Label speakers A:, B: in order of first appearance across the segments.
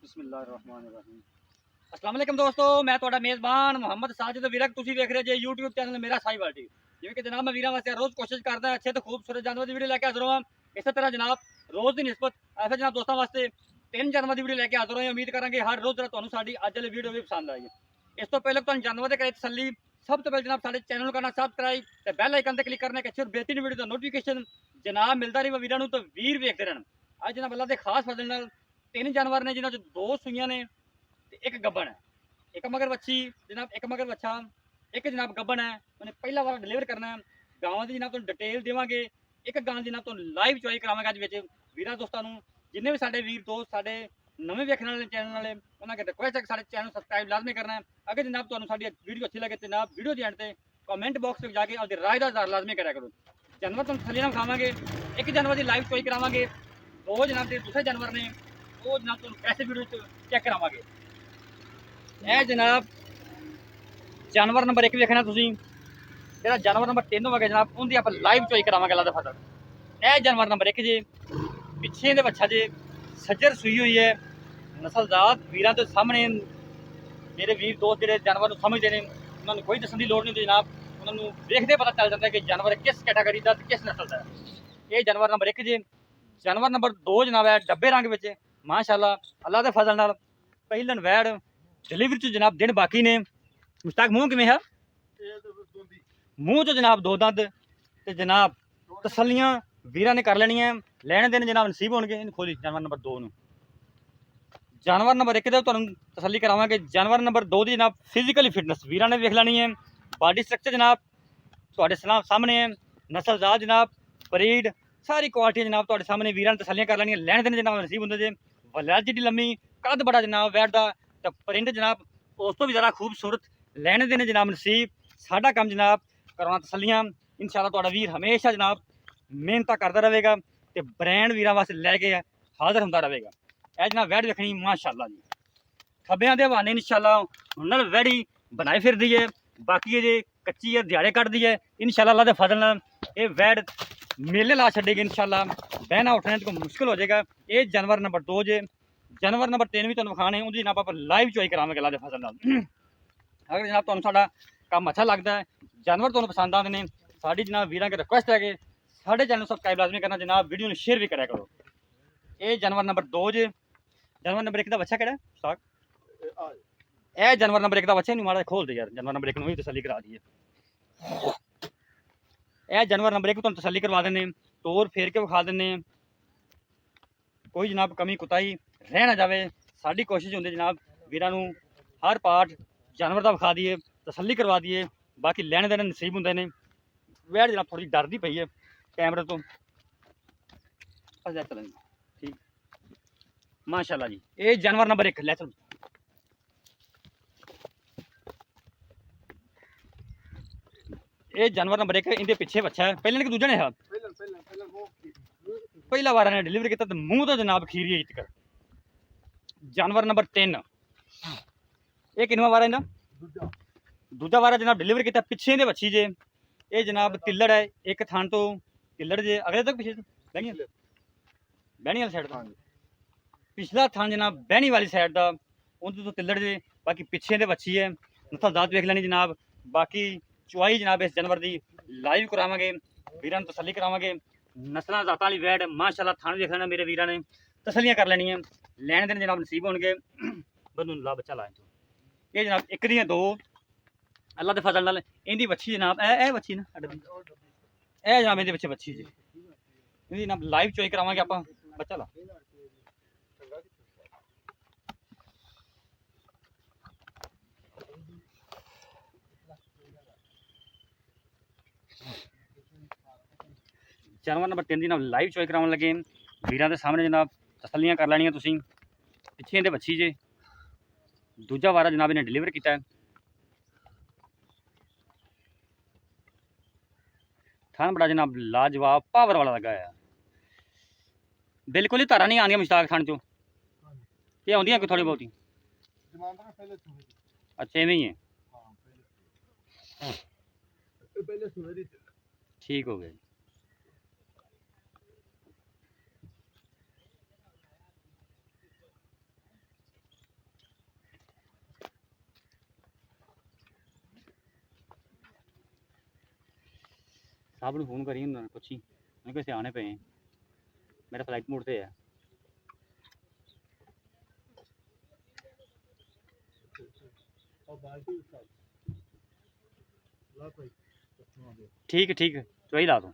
A: बिस्मिल्लाहिर्रहमानिर्रहीम। अस्सलाम वालेकुम दोस्तों, मैं ਤੁਹਾਡਾ ਮੇਜ਼ਬਾਨ ਮੁਹੰਮਦ ਸਾजिद ਵੀਰਕ ਤੁਸੀਂ ਵੇਖ ਰਹੇ ਜੇ YouTube ਚੈਨਲ ਮੇਰਾ ਸਾਈਵਾਲ ਟੀ। ਜਿਵੇਂ ਕਿ ਜਨਾਬ ਮੈਂ ਵੀਰਾਂ ਵਾਸਤੇ ਰੋਜ਼ ਕੋਸ਼ਿਸ਼ ਕਰਦਾ ਅੱਛੇ ਤੇ ਖੂਬਸੂਰਤ ਜਾਨਵਰ ਦੀ ਵੀਡੀਓ ਲੈ ਕੇ ਹਾਜ਼ਰ ਹਾਂ। ਇਸੇ ਤਰ੍ਹਾਂ ਜਨਾਬ ਰੋਜ਼ ਦੀ ਨਿਸਬਤ ਐਸੇ ਜਨਾਬ ਦੋਸਤਾਂ ਵਾਸਤੇ 3 ਜਾਨਵਰ ਦੀ ਵੀਡੀਓ ਲੈ ਕੇ ਹਾਜ਼ਰ ਹਾਂ। ਉਮੀਦ ਕਰਾਂਗੇ ਹਰ ਰੋਜ਼ ਤੁਹਾਨੂੰ ਸਾਡੀ ਅੱਜ ਵਾਲੀ ਵੀਡੀਓ ਵੀ ਪਸੰਦ ਆਏਗੀ। ਇਸ ਤੋਂ ਪਹਿਲਾਂ ਤੁਹਾਨੂੰ ਜਾਨਵਰ ਦੇ ਕਰੇ ਤਸੱਲੀ ਸਭ ਤੋਂ ਪਹਿਲਾਂ ਜਨਾਬ ਸਾਡੇ ਚੈਨਲ ਨੂੰ ਕਰਨਾ ਸਬਸਕ੍ਰਾਈਬ ਤੇ ਬੈਲ ਆਈਕਨ ਤੇ ਕਲਿੱਕ ਕਰਨਾ ਕਿ ਅੱਛੀ ਬੇਹਤਰੀਨ ਵੀਡੀਓ ਦਾ ਨੋਟੀਫਿਕੇਸ਼ਨ ਜਨਾਬ ਮਿਲਦਾ ਰਹੇ ਵੀਰਾਂ ਨੂੰ ਤਾਂ ਵੀਰ ਵੇਖਦੇ ਰਹਿਣ। ਅੱਜ ਜਨਾਬ ਅੱਲਾ ਦੇ ਖਾਸ ਫਜ਼ਲ ਨਾਲ 3 ਜਾਨਵਰ ਨੇ ਜਿਨ੍ਹਾਂ 'ਚ 2 ਸੂਈਆਂ ਨੇ ਤੇ ਇੱਕ ਗੱਬਣ ਹੈ। ਇੱਕ ਮਗਰ ਵੱਛੀ ਜਨਾਬ, ਇੱਕ ਮਗਰ ਵੱਛਾ, ਇੱਕ ਜਨਾਬ ਗੱਬਣ ਹੈ। ਉਹਨੇ ਪਹਿਲਾ ਵਾਰ ਡਿਲੀਵਰ ਕਰਨਾ। ਗਾਵਾਂ ਦੀ ਜਨਾਬ ਤੁਹਾਨੂੰ ਡਿਟੇਲ ਦੇਵਾਂਗੇ। ਇੱਕ ਗਾਂ ਦੀ ਜਨਾਬ ਤੁਹਾਨੂੰ ਲਾਈਵ ਚੁਆਈ ਕਰਾਵਾਂਗੇ ਅੱਜ ਵਿੱਚ ਵੀਰਾਂ ਦੋਸਤਾਂ ਨੂੰ। ਜਿੰਨੇ ਵੀ ਸਾਡੇ ਵੀਰ ਦੋਸਤ ਸਾਡੇ ਨਵੇਂ ਵੇਖਣ ਵਾਲੇ ਚੈਨਲ ਵਾਲੇ ਉਹਨਾਂ ਕੇ ਰਿਕੁਐਸਟ ਹੈ ਕਿ ਸਾਡੇ ਚੈਨਲ ਸਬਸਕ੍ਰਾਈਬ ਲਾਜ਼ਮੀ ਕਰਨਾ ਹੈ। ਅਗਰ ਜਨਾਬ ਤੁਹਾਨੂੰ ਸਾਡੀ ਵੀਡੀਓ ਅੱਛੀ ਲੱਗੇ ਤੇ ਜਨਾਬ ਵੀਡੀਓ ਦੇ ਐਂਡ ਤੇ ਕਮੈਂਟ ਬਾਕਸ ਵਿੱਚ ਜਾ ਕੇ ਆਪਦੀ ਰਾਏ ਦਾ ਇਜ਼ਹਾਰ ਲਾਜ਼ਮੀ ਕਰਿਆ ਕਰੋ। ਜਾਨਵਰ ਤੁਹਾਨੂੰ ਥੱਲੇ ਨਾਲ ਖਾਵਾਂਗੇ, ਇੱਕ ਜਾਨਵਰ ਦੀ ਲਾਈਵ ਚੁਆਈ ਕਰਾਵਾਂਗੇ। 2 ਜਨਾਬ ਦੇ ਦੂਸਰੇ ਜਾਨਵਰ ਨੇ ਉਹ ਜਨਾਬ ਤੁਹਾਨੂੰ कैसे ਵੀਡੀਓ 'ਚ ਚੈੱਕ ਕਰਾਵਾਂਗੇ। ਇਹ ਜਨਾਬ ਜਾਨਵਰ ਨੰਬਰ 1 ਵੇਖਣਾ ਤੁਸੀਂ। ਜਿਹੜਾ ਜਾਨਵਰ ਨੰਬਰ 3 ਹੋਵੇਗਾ ਜਨਾਬ ਉਹਦੀ ਆਪਾਂ ਲਾਈਵ ਚੋਈ ਕਰਾਵਾਂਗੇ ਅੱਲਾ ਦਾ ਫਜ਼ਲ। ਇਹ ਜਾਨਵਰ ਨੰਬਰ 1 ਜੇ ਪਿੱਛੇ ਦੇ ਬੱਚਾ ਜੇ ਸੱਜਰ ਸੂਈ ਹੋਈ ਹੈ ਨਸਲਜ਼ਾਤ ਵੀਰਾਂ ਦੇ ਸਾਹਮਣੇ। ਮੇਰੇ ਵੀਰ ਦੋਸਤ ਜਿਹੜੇ ਜਾਨਵਰ ਨੂੰ ਸਮਝਦੇ ਨੇ ਉਹਨਾਂ ਨੂੰ ਕੋਈ ਦੱਸਣ ਦੀ ਲੋੜ ਨਹੀਂ ਹੁੰਦੀ ਜਨਾਬ। ਉਹਨਾਂ ਨੂੰ ਵੇਖਦੇ ਪਤਾ ਚੱਲ ਜਾਂਦਾ ਕਿ ਜਾਨਵਰ ਕਿਸ ਕੈਟਾਗਰੀ ਦਾ ਤੇ ਕਿਸ ਨਸਲ ਦਾ ਹੈ। ਇਹ ਜਾਨਵਰ ਨੰਬਰ 1 ਜੇ। ਜਾਨਵਰ ਨੰਬਰ 2 ਜਨਾਬ ਹੈ ਡੱਬੇ ਰੰਗ ਵਿੱਚ ਮਾਸ਼ਾਅੱਲਾ ਅੱਲਾ ਦੇ ਫਜ਼ਲ ਨਾਲ ਪਹਿਲਨ ਵੈੜ ਡਿਲੀਵਰੀ 'ਚ ਜਨਾਬ ਦਿਨ ਬਾਕੀ ਨੇ। ਮੁਸ਼ਤਾਕ ਮੂੰਹ ਕਿਵੇਂ ਹੈ? ਮੂੰਹ 'ਚ ਜਨਾਬ 2 ਦੰਦ ਤੇ ਜਨਾਬ ਤਸੱਲੀਆਂ ਵੀਰਾਂ ਨੇ ਕਰ ਲੈਣੀਆਂ। ਲੈਣ ਦੇਣ ਜਨਾਬ ਨਸੀਬ ਹੋਣਗੇ। ਇਹਨੂੰ ਖੋਲੀ ਜਾਨਵਰ ਨੰਬਰ 2 ਨੂੰ। ਜਾਨਵਰ ਨੰਬਰ 1 ਦੇ ਤੁਹਾਨੂੰ ਤਸੱਲੀ ਕਰਾਵਾਂਗੇ। ਜਾਨਵਰ ਨੰਬਰ 2 ਦੀ ਜਨਾਬ ਫਿਜ਼ੀਕਲੀ ਫਿਟਨੈਸ ਵੀਰਾਂ ਨੇ ਵੇਖ ਲੈਣੀ ਹੈ। ਬਾਡੀ ਸਟਰਕਚਰ ਜਨਾਬ ਤੁਹਾਡੇ ਸਾਹਮਣੇ ਹੈ। ਨਸਲਜ਼ਾਤ ਜਨਾਬ ਬਰੀਡ ਸਾਰੀ ਕੁਆਲਿਟੀ ਜਨਾਬ ਤੁਹਾਡੇ ਸਾਹਮਣੇ ਵੀਰਾਂ ਨੇ ਤਸੱਲੀਆਂ ਕਰ ਲੈਣੀਆਂ। ਲੈਣ ਦੇਣ ਜਨਾਬ ਨਸੀਬ ਹੁੰਦੇ ਜੇ। ਵਲੈਤ ਜਿੱਡੀ ਲੰਮੀ ਕੱਦ ਬੜਾ ਜਨਾਬ ਵੈੜ ਦਾ ਤੇ ਪ੍ਰਿੰਟ ਜਨਾਬ ਉਸ ਤੋਂ ਵੀ ਜ਼ਿਆਦਾ ਖੂਬਸੂਰਤ। ਲੈਣ ਦੇਣ ਜਨਾਬ ਨਸੀਬ। ਸਾਡਾ ਕੰਮ ਜਨਾਬ ਕਰਵਾਉਣਾ ਤਸੱਲੀਆਂ। ਇਨਸ਼ਾਅੱਲਾ ਤੁਹਾਡਾ ਵੀਰ ਹਮੇਸ਼ਾ ਜਨਾਬ ਮਿਹਨਤਾਂ ਕਰਦਾ ਰਹੇਗਾ ਤੇ ਬ੍ਰਾਂਡ ਵੀਰਾਂ ਵਾਸਤੇ ਲੈ ਕੇ ਹਾਜ਼ਰ ਹੁੰਦਾ ਰਹੇਗਾ। ਇਹ ਜਨਾਬ ਵੈੜ ਵੇਖਣੀ ਮਾਸ਼ਾਅੱਲਾ ਜੀ। ਖੱਬਿਆਂ ਦੇ ਹਵਾਨੇ ਇਨਸ਼ਾਅੱਲਾ ਨਾਲ ਵੈੜੀ ਬਣਾਈ ਫਿਰਦੀ ਹੈ। ਬਾਕੀ ਇਹ ਜੇ ਕੱਚੀ ਹੈ ਦਿਹਾੜੇ ਕੱਢਦੀ ਹੈ ਇਨਸ਼ਾਅੱਲਾ ਅੱਲਾ ਦੇ ਫਜ਼ਲ ਨਾਲ ਇਹ ਵੈੜ ਮੇਲੇ ਲਾ ਛੱਡੇਗੀ ਇਨਸ਼ਾਅੱਲਾ। ਬਹਿਣਾ ਉੱਠਣਾ ਤੇ ਮੁਸ਼ਕਿਲ ਹੋ ਜਾਏਗਾ। ਇਹ ਜਾਨਵਰ ਨੰਬਰ 2 ਜੇ। ਜਾਨਵਰ ਨੰਬਰ 3 ਵੀ ਤੁਹਾਨੂੰ ਵਿਖਾਣੇ ਉਹਦੀ ਜਨਾਬ ਆਪਾਂ ਲਾਈਵ ਚੁਆਈ ਕਰਾਵਾਂਗੇ ਅੱਲਾ ਦੇ ਫਜ਼ਲ ਨਾਲ। ਅਗਰ ਜਨਾਬ ਤੁਹਾਨੂੰ ਸਾਡਾ ਕੰਮ ਅੱਛਾ ਲੱਗਦਾ ਹੈ ਜਾਨਵਰ ਤੁਹਾਨੂੰ ਪਸੰਦ ਆਉਂਦੇ ਨੇ ਸਾਡੀ ਜਨਾਬ ਵੀਰਾਂ ਕੇ ਰਿਕੁਐਸਟ ਹੈ ਕਿ ਸਾਡੇ ਚੈਨਲ ਨੂੰ ਸਬਸਕ੍ਰਾਈਬ ਲਾਜ਼ਮੀ ਕਰਨਾ ਜਨਾਬ। ਵੀਡੀਓ ਨੂੰ ਸ਼ੇਅਰ ਵੀ ਕਰਿਆ ਕਰੋ। ਇਹ ਜਾਨਵਰ ਨੰਬਰ 2 ਜੇ। ਜਾਨਵਰ ਨੰਬਰ 1 ਦਾ ਬੱਚਾ ਕਿਹੜਾ ਸਾਕ? ਇਹ ਜਾਨਵਰ ਨੰਬਰ 1 ਦਾ ਬੱਚਾ ਨਹੀਂ ਮਾੜਾ ਖੋਲ ਦੇ ਯਾਰ। ਜਾਨਵਰ ਨੰਬਰ 1 ਨੂੰ ਵੀ ਤਸੱਲੀ ਕਰਾ ਦਈਏ। ਇਹ ਜਾਨਵਰ ਨੰਬਰ 1 ਤੁਹਾਨੂੰ ਤਸੱਲੀ ਕਰਵਾ ਦਿੰਦੇ ਤੋਰ ਫੇਰ ਕੇ ਵਿਖਾ ਦਿੰਦੇ। ਕੋਈ ਜਨਾਬ ਕਮੀ ਕੁਤਾਈ ਰਹਿ ਨਾ ਜਾਵੇ। ਸਾਡੀ ਕੋਸ਼ਿਸ਼ ਹੁੰਦੀ ਜਨਾਬ ਵੀਰਾਂ ਨੂੰ ਹਰ ਪਾਰਟ ਜਾਨਵਰ ਦਾ ਵਿਖਾ ਦਈਏ ਤਸੱਲੀ ਕਰਵਾ ਦਈਏ। ਬਾਕੀ ਲੈਣ ਦੇਣ ਨਸੀਬ ਹੁੰਦੇ ਨੇ। ਵੈੜ ਜਨਾਬ ਥੋੜੀ ਡਰਦੀ ਪਈ ਹੈ ਕੈਮਰੇ ਤੋਂ। ਠੀਕ ਮਾਸ਼ਾਅੱਲਾ ਜੀ। ਇਹ ਜਾਨਵਰ ਨੰਬਰ 1 ਲੈ ਚਲ। ਇਹ ਜਾਨਵਰ ਨੰਬਰ 1 ਇਹਦੇ ਪਿੱਛੇ ਬੱਚਾ ਹੈ। ਪਹਿਲਾਂ ਕਿ ਦੂਜਾ ਨੇ ਹੈ? ਪਹਿਲਾ ਵਾਰ ਨੇ ਡਿਲੀਵਰੀ ਕੀਤਾ ਤੇ ਮੂੰਹ ਤੋਂ ਜਨਾਬ ਖੀਰੀ ਹੈ ਤੱਕ। ਜਾਨਵਰ ਨੰਬਰ 3 ਇਹ ਕਿੰਨਵਾਂ ਵਾਰ ਹੈ ਨਾ? ਦੂਜਾ ਵਾਰ ਜਨਾਬ ਡਿਲੀਵਰੀ ਕੀਤਾ। ਪਿੱਛੇ ਦੇ ਬੱਚੀ ਜੇ। ਇਹ ਜਨਾਬ ਤਿੱਲੜ ਹੈ। ਇੱਕ ਥਣ ਤੋਂ ਤਿੱਲੜ ਜੇ ਅਗਲੇ ਤੱਕ ਪਿੱਛੇ ਬਹਿਣੀ ਵਾਲੀ ਸਾਈਡ ਤੋਂ ਪਿਛਲਾ ਥਣ ਜਨਾਬ ਬਹਿਣੀ ਵਾਲੀ ਸਾਈਡ ਦਾ ਉਹਦੇ ਤੋਂ ਤਿੱਲੜ ਜੇ। ਬਾਕੀ ਪਿੱਛੇ ਦੇ ਬੱਚੀ ਹੈ। ਨਸਲਜ਼ਾਤ ਵੇਖ ਲੈਣੀ ਜਨਾਬ। ਬਾਕੀ ਚੁਆਈ ਜਨਾਬ ਇਸ ਜਾਨਵਰ ਦੀ ਲਾਈਵ ਕਰਾਵਾਂਗੇ ਵੀਰਾਂ ਨੂੰ ਤਸੱਲੀ ਕਰਾਵਾਂਗੇ। ਨਸਲਾਂ ਜ਼ਾਤਾਂ ਵਾਲੀ ਵੈੜ ਮਾਸ਼ਾਅੱਲਾ ਥਣ ਵੇਖ ਲੈਣਾ ਮੇਰੇ ਵੀਰਾਂ ਨੇ ਤਸੱਲੀਆਂ ਕਰ ਲੈਣੀਆਂ। ਲੈਣ ਦੇਣ ਜਨਾਬ ਨਸੀਬ ਹੋਣਗੇ। ਬੰਦੂ ਲਾ ਬੱਚਾ ਲਾਇਆ ਇਹ ਜਨਾਬ 1 ਦੀਆਂ 2 ਅੱਲਾ ਦੇ ਫਜ਼ਲ ਨਾਲ। ਇਹਦੀ ਵੱਛੀ ਜਨਾਬ ਇਹ ਵੱਛੀ ਨਾ ਸਾਡੇ ਇਹ ਜਨਾਬ ਇਹਦੇ ਵਿੱਚ ਵੱਛੀ ਜੀ। ਇਹਦੀ ਜਨਾਬ ਲਾਈਵ ਚੋਈ ਕਰਾਵਾਂਗੇ ਆਪਾਂ। ਬੱਚਾ ਲਾ ਜਾਨਵਰ ਨੰਬਰ 3 ਦੀ ਜਨਾਬ ਲਾਈਵ ਚੋਈ ਕਰਾਉਣ ਲੱਗੇ ਵੀਰਾਂ ਦੇ ਸਾਹਮਣੇ ਜਨਾਬ ਤਸੱਲੀਆਂ ਕਰ ਲੈਣੀਆਂ ਤੁਸੀਂ। ਪਿੱਛੇ ਇਹਦੇ ਬੱਚੀ ਜੇ। ਦੂਜਾ ਵਾਰਾ ਜਨਾਬ ਇਹਨੇ ਡਿਲੀਵਰ ਕੀਤਾ ਹੈ। ਥਣ ਬੜਾ ਜਨਾਬ ਲਾਜਵਾਬ ਪਾਵਰ ਵਾਲਾ ਲੱਗਾ ਹੈ। ਬਿਲਕੁਲ ਹੀ ਧਾਰਾਂ ਨਹੀਂ ਆਉਂਦੀਆਂ ਮੁਸ਼ਤਾਕ ਥਣ ਚੋਂ ਇਹ ਆਉਂਦੀਆਂ ਕੋਈ ਥੋੜੀ ਬਹੁਤੀ। ਅੱਛਾ ਇਵੇਂ ਹੀ ਹੈ। ठीक हो गया। साहब ने फोन करी उन्होंने पुछी उन्हें कैसे आने पे हैं मेरा फ्लाइट मोड से है ठीक है तो वही ला दो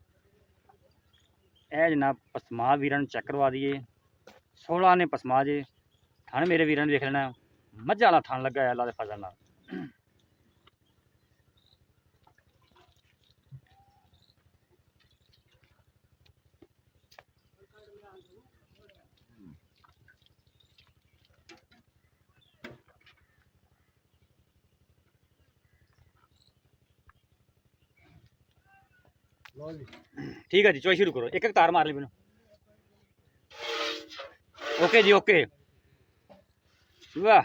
A: ए जनाब पसमा वीर चेक करवा दिए 16 ने पसमा जे थाने मेरे वीर देख लेना मझा वाला थान लगा है अल्लाह के फजल नाल ठीक है जी चोई शुरू करो एक तार मार ली मैंने ओके जी ओके वाह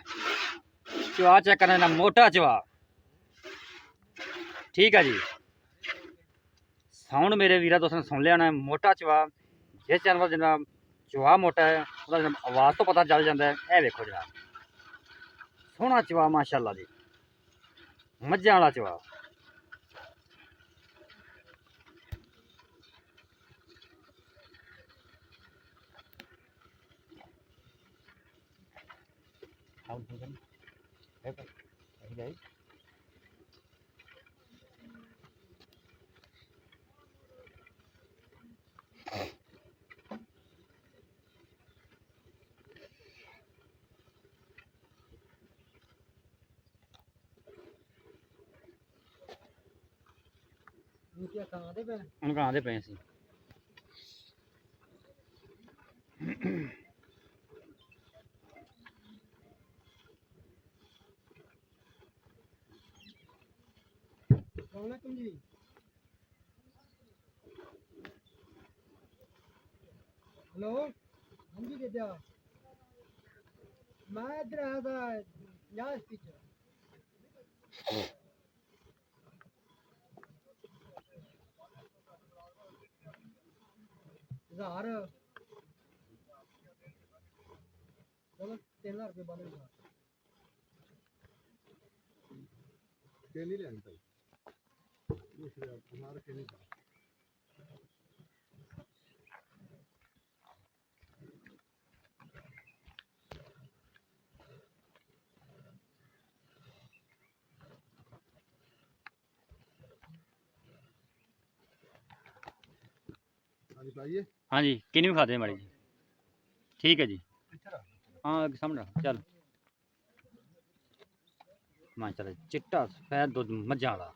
A: चवा चेक करना ना मोटा चवा ठीक है जी साउंड मेरे वीरा तुसें सुन लिया ना मोटा चवा जिस जानवर जनाब चवा मोटा है आवाज़ तो पता चल जाता है यह देखो जनाब सोहना चवा माशाअल्लाह जी मझां वाला चवा ਹੁਣ ਕਹਾਂ ਦੇ ਪਏ ਸੀ
B: वालेकुम जी हेलो हाँ जी बेटा मैं इधर आया था यहाँ पीछे हजार चलो 3000 रुपये बने नहीं लेंगे भाई दूसरे हमारे के नहीं
A: हाँ जी किन्नी भी खाते हैं माड़ी जी ठीक है जी हाँ सामने चल मां चल चिट्टा सफेद दुध मझां वाला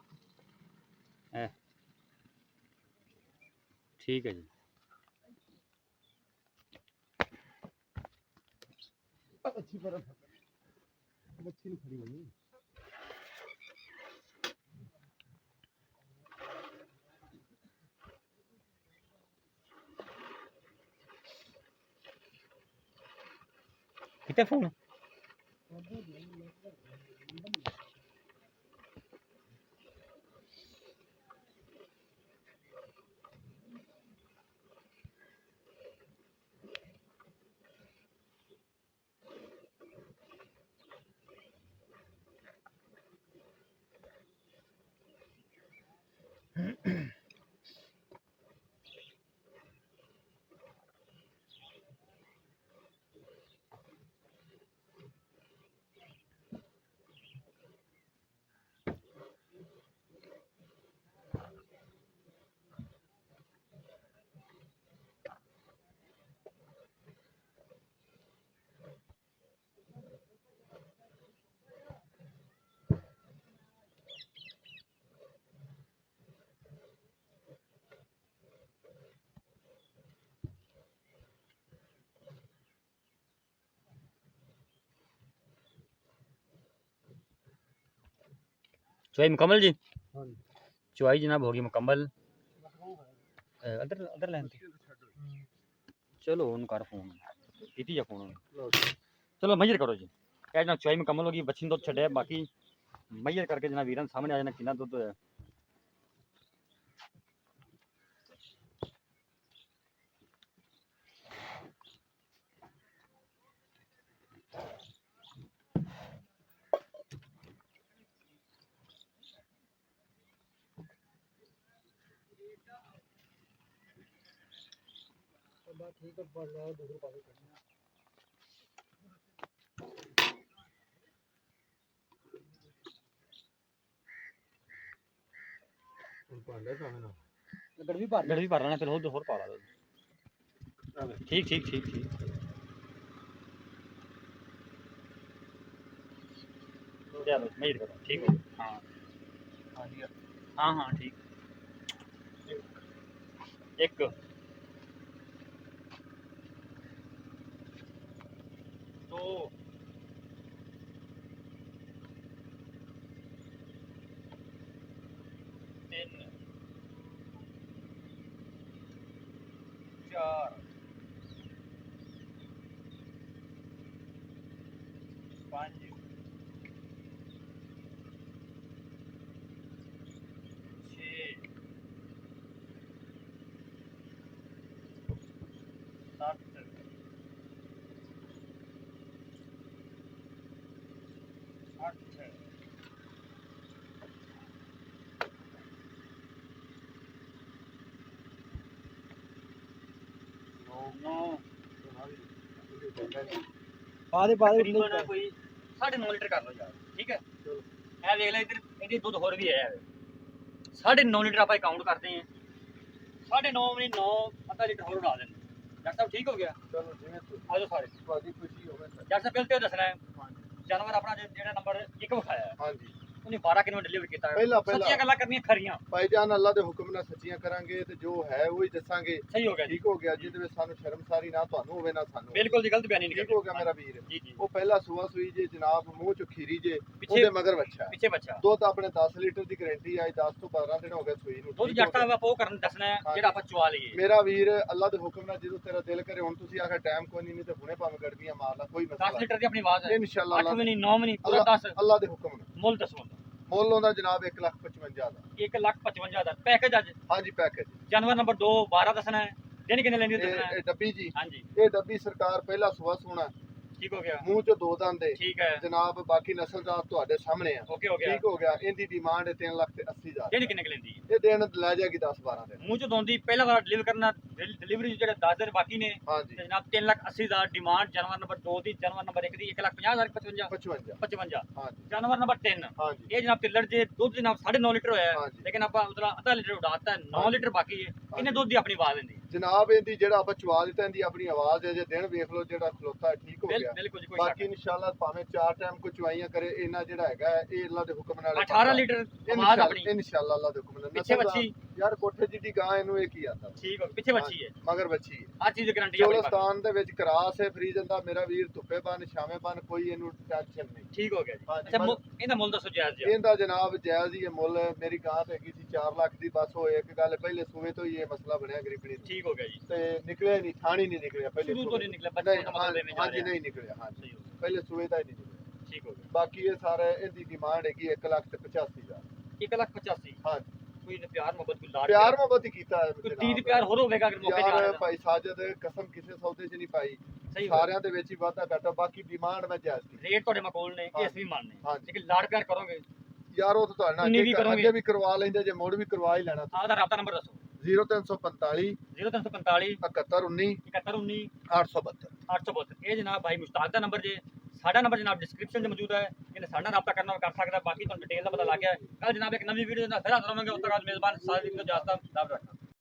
A: है ठीक है जी
B: अच्छी बर्फ अच्छी नहीं खड़ी हुई
A: कितने फोन चुवाई मुकम्मल जी चुवाई जनाब होगी मुकम्मल अदर अदर लाइन चलो उन कर फोन कीती जा फोन चलो मजर करो जी क्या जनाब चुवाई मुकम्मल होगी बच्ची दुध छड़े बाकी मजर करके जनाब वीरन सामने आ जाना कितना दुध होया
B: ठीक है बढ़ रहा है दूसरे पासे करना पांडे का है ना
A: गड़वी भर रहा है फिर और पा ला ठीक ठीक ठीक ठीक चलो मेरी करो ठीक हो हाँ हाँ हाँ ठीक एक दो तीन चार पाँच छः सात आठ नौ
B: पादे
A: तकरीबन कोई 9.5 लीटर कर लो यार ठीक है ਇਹ ਦੇਖ ਲੈ ਇਧਰ ਇਹਦੀ ਦੁੱਧ ਹੋਰ ਵੀ ਹੈ 9.5 ਲੀਟਰ ਆਪਾਂ ਕਾਊਂਟ ਕਰਦੇ ਹਾਂ 9.5 ਵੀ 9 ਅੱਧਾ ਲੀਟਰ ਹੋਰ ਉਡਾ ਦਿੰਦੇ ਡਾਕਟਰ ਸਾਹਿਬ ਠੀਕ ਹੋ ਗਿਆ
B: चलो जिवें
A: ਆਜੋ ਸਾਰੇ
B: ਤੁਹਾਡੀ ਖੁਸ਼ੀ ਹੋਵੇ
A: ਡਾਕਟਰ ਸਾਹਿਬ ਪਹਿਲਾਂ ਤੇ ਦੱਸਣਾ ਹੈ ਜਾਨਵਰ ਆਪਣਾ ਜਿਹੜਾ ਨੰਬਰ 1 ਵਿਖਾਇਆ ਹੈ
B: ਹਾਂਜੀ
A: ਉਹਨੇ 12 ਕਿਲੋ ਡਿਲੀਵਰ ਕੀਤਾ ਹੈ
B: ਪਹਿਲਾਂ
A: ਸੱਚੀਆਂ ਗੱਲਾਂ ਕਰਨੀਆਂ ਖਰੀਆਂ
B: ਭਾਈਜਾਨ ਅੱਲਾ ਦੇ ਹੁਕਮ ਨਾਲ ਸੱਚੀਆਂ ਕਰਾਂਗੇ ਤੇ ਜੋ ਹੈ ਉਹ ਹੀ ਦੱਸਾਂਗੇ
A: ਸਹੀ ਹੋ ਗਿਆ ਜੀ
B: ਠੀਕ ਹੋ ਗਿਆ ਜਿਹਦੇ ਵਿੱਚ ਸਾਨੂੰ ਸ਼ਰਮਸਾਰੀ ਨਾ ਤੁਹਾਨੂੰ ਹੋਵੇ ਨਾ ਸਾਨੂੰ
A: ਬਿਲਕੁਲ ਜੀ ਗਲਤ ਬਿਆਨੀ ਨਹੀਂ
B: ਠੀਕ ਹੋ ਗਿਆ ਮੇਰਾ ਵੀਰ
A: ਜੀ ਜੀ
B: ਉਹ ਪਹਿਲਾ ਸੂਆ ਸੂਈ ਜੇ ਜਨਾਬ ਮੂੰਹ ਚ ਖੀਰੀ ਜੇ
A: ਪਿੱਛੇ
B: ਉਹਦੇ ਮਗਰ ਬੱਚਾ
A: ਪਿੱਛੇ ਬੱਚਾ
B: ਦੁੱਧ ਆਪਣੇ 10 ਲੀਟਰ ਦੀ ਗਾਰੰਟੀ ਆਈ 10 ਤੋਂ 12 ਦਿਨ ਹੋ ਗਏ ਸੂਈ ਨੂੰ
A: ਦੁੱਧ
B: ਠੀਕ ਹੋ
A: ਜੱਟਾ
B: ਗਿਆ।
A: ਆਪਾਂ ਉਹ ਕਰਨ ਦੱਸਣਾ ਹੈ ਜਿਹੜਾ ਆਪਾਂ ਚਵਾ ਲਈਏ
B: ਮੇਰਾ ਵੀਰ ਅੱਲਾ ਦੇ ਹੁਕਮ ਨਾਲ ਜਦੋਂ ਤੇਰਾ ਦਿਲ ਕਰੇ ਹੁਣ ਤੁਸੀਂ ਆਖਰ ਟਾਈਮ ਕੋਈ ਨਹੀਂ ਤੇ ਹੁਣੇ ਭਾਵੇਂ ਗੜਬੀਆਂ ਮਾਰ ਲਾ ਕੋਈ
A: 10
B: ਮਸਲਾ
A: ਲੀਟਰ ਦੀ ਆਪਣੀ ਆਵਾਜ਼ ਹੈ
B: ਇਨਸ਼ਾਅੱਲਾ
A: 8 ਵੀ ਨਹੀਂ 9 ਵੀ ਨਹੀਂ ਪੂਰਾ 10
B: ਅੱਲਾ ਦੇ ਹੁਕਮ ਨਾਲ
A: ਮੁੱਲ ਦੱਸੋ
B: ਮੁੱਲ ਉਹਦਾ ਜਨਾਬ 1,55,000 ਦਾ
A: 1,55,000 ਪੈਕੇਜ ਅੱਜ
B: ਹਾਂਜੀ ਪੈਕੇਜ
A: ਜਾਨਵਰ ਨੰਬਰ 2 12 ਦੱਸਣਾ ਹੈ ਦਿਨ ਕਿੰਨੇ ਲੈਣੀ ਦੱਸਣਾ ਹੈ
B: ਇਹ ਡੱਬੀ ਜੀ
A: ਹਾਂਜੀ
B: ਇਹ ਡੱਬੀ ਸਰਕਾਰ ਪਹਿਲਾ ਸੂਆ ਸੋਣਾ
A: ਠੀਕ ਹੋ ਗਿਆ
B: ਮੂੰਹ ਚ ਦੋ ਦੰਦ ਦੇ
A: ਠੀਕ ਹੈ
B: ਜਨਾਬ ਬਾਕੀ ਨਸਲਦਾਰ ਤੁਹਾਡੇ ਸਾਹਮਣੇ ਆ
A: ਓਕੇ ਹੋ ਗਿਆ
B: ਠੀਕ ਹੋ ਗਿਆ ਇਹਦੀ ਡਿਮਾਂਡ 3,80,000
A: ਦਿਨ ਕਿੰਨੇ ਕੁ ਲੈਂਦੀ
B: ਇਹ ਦਿਨ ਲੈ ਜਾਏਗੀ 10-12 ਦਿਨ
A: ਮੂੰਹ ਚ ਦੋਂਦੀ ਪਹਿਲਾ ਵਾਰ ਡਿਲੀਵਰ ਕਰਨਾ ਡਿਲੀਵਰੀ ਜਿਹੜੇ 10 ਦਿਨ ਬਾਕੀ ਨੇ
B: ਹਾਂਜੀ
A: ਤੇ ਜਨਾਬ 3,80,000 ਡਿਮਾਂਡ ਜਾਨਵਰ ਨੰਬਰ 2 ਦੀ ਜਾਨਵਰ ਨੰਬਰ 1 ਦੀ 1,50,000 55
B: 55
A: 55
B: ਹਾਂਜੀ
A: ਜਾਨਵਰ ਨੰਬਰ 3
B: ਹਾਂਜੀ
A: ਇਹ ਜਨਾਬ ਤਿੱਲੜ ਜੇ ਦੁੱਧ ਜਨਾਬ 9.5 ਲੀਟਰ ਹੋਇਆ ਹੈ,
B: ਹਾਂਜੀ।
A: ਲੇਕਿਨ ਆਪਾਂ ਉਹਦਾ ਅੱਧਾ ਲੀਟਰ ਉਡਾਤਾ 9 ਲੀਟਰ ਬਾਕੀ ਹੈ ਇਹਨੇ ਦੁੱਧ ਦੀ ਆਪਣੀ ਆਵਾਜ਼ ਦਿੰਦੀ
B: ਜਨਾਬ ਇਹਦੀ ਜਿਹੜਾ ਆਪਾਂ ਚਵਾ ਦਿੱਤਾ ਇਹਦੀ ਆਪਣੀ ਆਵਾਜ਼ ਹੈ ਜੇ ਦਿਨ ਵੇਖ ਲਓ ਜਿਹੜਾ ਖਲੋਤਾ ਹੈ, ਠੀਕ ਹੋ ਗਿਆ
A: ਬਿਲਕੁਲ ਜੀ ਕੋਈ
B: ਬਾਕੀ ਇਨਸ਼ਾਅੱਲਾ ਭਾਵੇਂ 4 ਟਾਈਮ ਕੋ ਚਵਾਈਆਂ ਕਰੇ ਇਹਨਾਂ ਜਿਹੜਾ ਹੈਗਾ ਹੈ, ਇਹ ਅੱਲਾ ਦੇ ਹੁਕਮ ਨਾਲ
A: 18 ਲੀਟਰ ਆਵਾਜ਼ ਆਪਣੀ
B: ਇਨਸ਼ਾਅੱਲਾ ਅੱਲਾ ਦੇ ਹੁਕਮ ਨਾਲ
A: ਪਿੱਛੇ
B: ਨਸਲ ਦਾ-
A: ਬੱਚੀ
B: ਯਾਰ ਕੋਠੇ ਜਿੱਡੀ ਗਾਂ ਇਹਨੂੰ ਇਹ ਕੀ ਆਂਦਾ
A: ਠੀਕ ਹੋ ਪਿੱਛੇ ਬੱਚੀ ਹੈ
B: ਮਗਰ ਬੱਚੀ ਹੈ
A: ਹਰ ਚੀਜ਼ ਦੀ ਗਾਰੰਟੀ ਹੈ ਆਪਣੀ ਪਾਸ।
B: ਚੋਲਸਤਾਨ ਦੇ ਵਿੱਚ ਕਰਾਸ ਹੈ ਫਰੀਜ਼ਨ ਦਾ ਮੇਰਾ ਵੀਰ ਧੁੱਪੇ ਬੰਨ ਛਾਵੇਂ ਬੰਨ ਕੋਈ ਇਹਨੂੰ ਟੈਨਸ਼ਨ ਨਹੀਂ
A: ਠੀਕ ਹੋ ਗਿਆ ਜੀ
B: ਹਾਂਜੀ,
A: ਅੱਛਾ ਇਹਦਾ ਮੁੱਲ ਦੱਸੋ ਜਾਇਜ਼ ਜੀ
B: ਇਹਦਾ ਜਨਾਬ ਜਾਇਜ਼ ਹੀ ਹੈ ਮੁੱਲ ਮੇਰੀ ਗਾਂ ਤੇ ਹੈਗੀ ਸੀ 4 ਲੱਖ ਦੀ ਬਸ ਉਹ ਇੱਕ ਗੱਲ ਪਹਿਲੇ ਸੂਏ ਤੋਂ ਹੀ ਇਹ ਮਸਲਾ ਬਣਿਆ ਗਰੀਬਣੀ ਦਾ
A: ਠੀਕ ਹੋ ਗਿਆ ਜੀ
B: ਤੇ ਨਿਕਲਿਆ ਨਹੀਂ ਥਾਣੀ ਨਹੀਂ ਨਿਕਲਿਆ ਪਹਿਲੇ
A: ਸ਼ੁਰੂ ਤੋਂ
B: ਸੂਏ।
A: ਨਹੀਂ ਨਿਕਲਿਆ ਬੱਚੇ ਦਾ ਮਤਲਬ ਐਵੇਂ ਜਾ
B: ਹਾਂਜੀ
A: ਰਿਹਾ
B: ਨਹੀਂ ਨਿਕਲਿਆ ਹਾਂਜੀ
A: ਸਹੀ ਹੋ ਗਿਆ
B: ਪਹਿਲੇ ਸੂਏ ਦਾ ਹੀ ਨਹੀਂ ਨਿਕਲਿਆ
A: ਠੀਕ ਹੋ ਗਿਆ
B: ਬਾਕੀ ਇਹ ਸਾਰਾ ਇਹਦੀ ਡਿਮਾਂਡ ਹੈਗੀ 1,85,000
A: 1,85,000
B: ਹਾਂਜੀ
A: ਕੋਈ ਨਾ ਪਿਆਰ ਮੁਹੱਬਤ ਕੋਈ ਲਾਡ
B: ਪਿਆਰ ਮੁਹੱਬਤ ਹੀ ਕੀਤਾ ਹੈ
A: ਕੋਈ
B: ਜਨਾਬ।
A: 30 ਪਿਆਰ ਹੋਰ ਹੋਵੇਗਾ ਅਗਰ ਮੌਕੇ ਤੇ ਆ
B: ਯਾਰ
A: ਰਿਹਾ
B: ਭਾਈ ਸਾਜਦ ਕਸਮ ਕਿਸੇ ਸੌਦੇ 'ਚ ਨਹੀਂ ਪਾਈ
A: ਸਹੀ ਹੋ
B: ਸਾਰਿਆਂ ਦੇ ਵਿੱਚ ਹੀ ਵਾਧਾ ਘਾਟਾ ਬਾਕੀ ਡਿਮਾਂਡ ਮੈਂ ਜਾਇਜ਼ ਕੀਤੀ
A: ਰੇਟ ਤੁਹਾਡੇ ਮਕਬੂਲ ਨੇ ਇਹ
B: ਹਾਂਜੀ।
A: ਅਸੀਂ ਵੀ ਮੰਨਨੇ
B: ਹਾਂਜੀ।
A: ਲੇਕਿਨ ਲਾਡ ਪਿਆਰ ਕਰੋਗੇ
B: ਯਾਰ ਉਹ ਤਾਂ ਤੁਹਾਡੇ ਨਾਲ
A: ਉਨੀ ਵੀ ਕਰੋਗੇ।
B: ਅੱਗੇ ਵੀ ਕਰਵਾ ਲੈਂਦੇ ਜੇ ਮੁੜ ਵੀ ਕਰਵਾ ਹੀ ਲੈਣਾ
A: ਆਪਦਾ ਰਾਬਤਾ ਨੰਬਰ ਦੱਸੋ
B: 0345
A: 0345
B: 7119
A: 7119
B: 872
A: 872 ਇਹ ਜਨਾਬ ਭਾਈ ਮੁਸ਼ਤਾਕ ਦਾ ਨੰਬਰ ਜੇ ਸਾਡਾ ਨੰਬਰ ਜਨਾਬ ਡਿਸਕ੍ਰਿਪਸ਼ਨ 'ਚ ਮੌਜੂਦ ਹੈ ਇਹਨੇ ਸਾਡਾ ਰਾਬਤਾ ਕਰਨਾ ਕਰ ਸਕਦਾ ਬਾਕੀ ਤੁਹਾਨੂੰ ਡਿਟੇਲ ਦਾ ਪਤਾ ਲੱਗ ਗਿਆ ਕੱਲ ਜਨਾਬ ਇੱਕ ਨਵੀਂ ਵੀਡੀਓ ਨਾਲ ਫਿਰ ਹਾਜ਼ਰ ਹੋਵਾਂਗੇ ਉਸ ਤੋਂ ਬਾਅਦ ਮੇਜ਼ਬਾਨ ਸਾਜ਼ਿਦ ਦਾ ਇਜਾਜ਼ਤ ਦਾ ਰੱਖਣਾ